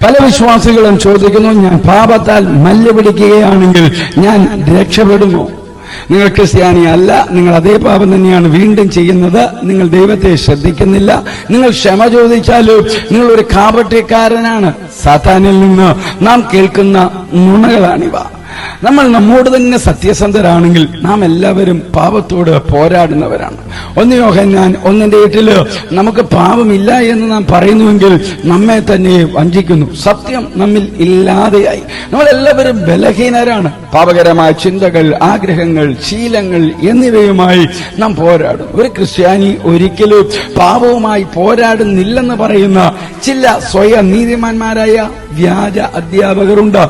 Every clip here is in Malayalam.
പല വിശ്വാസികളും ചോദിക്കുന്നു, ഞാൻ പാപത്താൽ മല്ല് പിടിക്കുകയാണെങ്കിൽ ഞാൻ രക്ഷപ്പെടുമോ? നിങ്ങൾ ക്രിസ്ത്യാനി അല്ല, നിങ്ങൾ അതേ പാപം തന്നെയാണ് വീണ്ടും ചെയ്യുന്നത്, നിങ്ങൾ ദൈവത്തെ ശ്രദ്ധിക്കുന്നില്ല, നിങ്ങൾ ക്ഷമ ചോദിച്ചാലും നിങ്ങൾ ഒരു കാപട്യക്കാരനാണ്. സാത്താനിൽ നിന്ന് നാം കേൾക്കുന്ന നുണകളാണിവ. നമ്മൾ നമ്മോട് തന്നെ സത്യസന്ധരാണെങ്കിൽ നാം എല്ലാവരും പാപത്തോട് പോരാടുന്നവരാണ്. 1 യോഹന്നാൻ 1:8 നമുക്ക് പാപമില്ല എന്ന് നാം പറയുന്നുവെങ്കിൽ നമ്മെ തന്നെ വഞ്ചിക്കുന്നു. സത്യം നമ്മിൽ ഇല്ലാതെയായി. നമ്മളെല്ലാവരും ബലഹീനരാണ്. പാപകരമായ ചിന്തകൾ, ആഗ്രഹങ്ങൾ, ശീലങ്ങൾ എന്നിവയുമായി നാം പോരാടും. ഒരു ക്രിസ്ത്യാനി ഒരിക്കലും പാപവുമായി പോരാടുന്നില്ലെന്ന് പറയുന്ന ചില സ്വയം നീതിമാന്മാരായ വ്യാജ അധ്യാപകരുണ്ട്.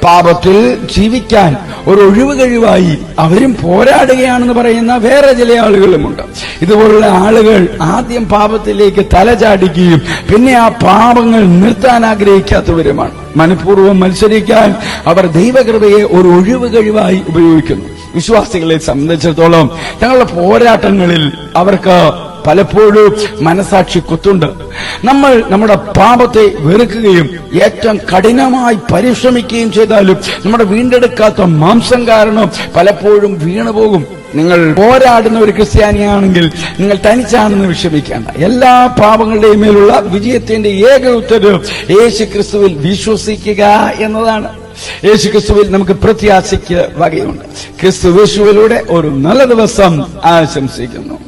പാപത്തിൽ ജീവിക്കാൻ ഒരു ഒഴിവുകഴിവായി അവരും പോരാടുകയാണെന്ന് പറയുന്ന വേറെ ചില ആളുകളുമുണ്ട്. ഇതുപോലുള്ള ആളുകൾ ആദ്യം പാപത്തിലേക്ക് തലചാടിക്കുകയും പിന്നെ ആ പാപങ്ങൾ നിർത്താൻ ആഗ്രഹിക്കാത്തവരുമാണ്. മനഃപൂർവ്വം മത്സരിക്കാൻ അവർ ദൈവകൃപയെ ഒരു ഒഴിവുകഴിവായി ഉപയോഗിക്കുന്നു. വിശ്വാസികളെ സംബന്ധിച്ചിടത്തോളം തങ്ങളുടെ പോരാട്ടങ്ങളിൽ അവർക്ക് പലപ്പോഴും മനസാക്ഷി കുത്തുണ്ട്. നമ്മൾ നമ്മുടെ പാപത്തെ വെറുക്കുകയും ഏറ്റവും കഠിനമായി പരിശ്രമിക്കുകയും ചെയ്താലും നമ്മുടെ വീണ്ടെടുക്കാത്ത മാംസം കാരണം പലപ്പോഴും വീണുപോകും. നിങ്ങൾ പോരാടുന്ന ഒരു ക്രിസ്ത്യാനിയാണെങ്കിൽ നിങ്ങൾ തനിച്ചാണെന്ന് വിഷമിക്കേണ്ട. എല്ലാ പാപങ്ങളുടെയും മേലുള്ള വിജയത്തിന്റെ ഏക ഉത്തരവ് യേശു ക്രിസ്തുവിൽ വിശ്വസിക്കുക എന്നതാണ്. യേശു ക്രിസ്തുവിൽ നമുക്ക് പ്രത്യാശയ്ക്ക് വകയുണ്ട്. ക്രിസ്തു യേശുവിലൂടെ ഒരു നല്ല ദിവസം ആശംസിക്കുന്നു.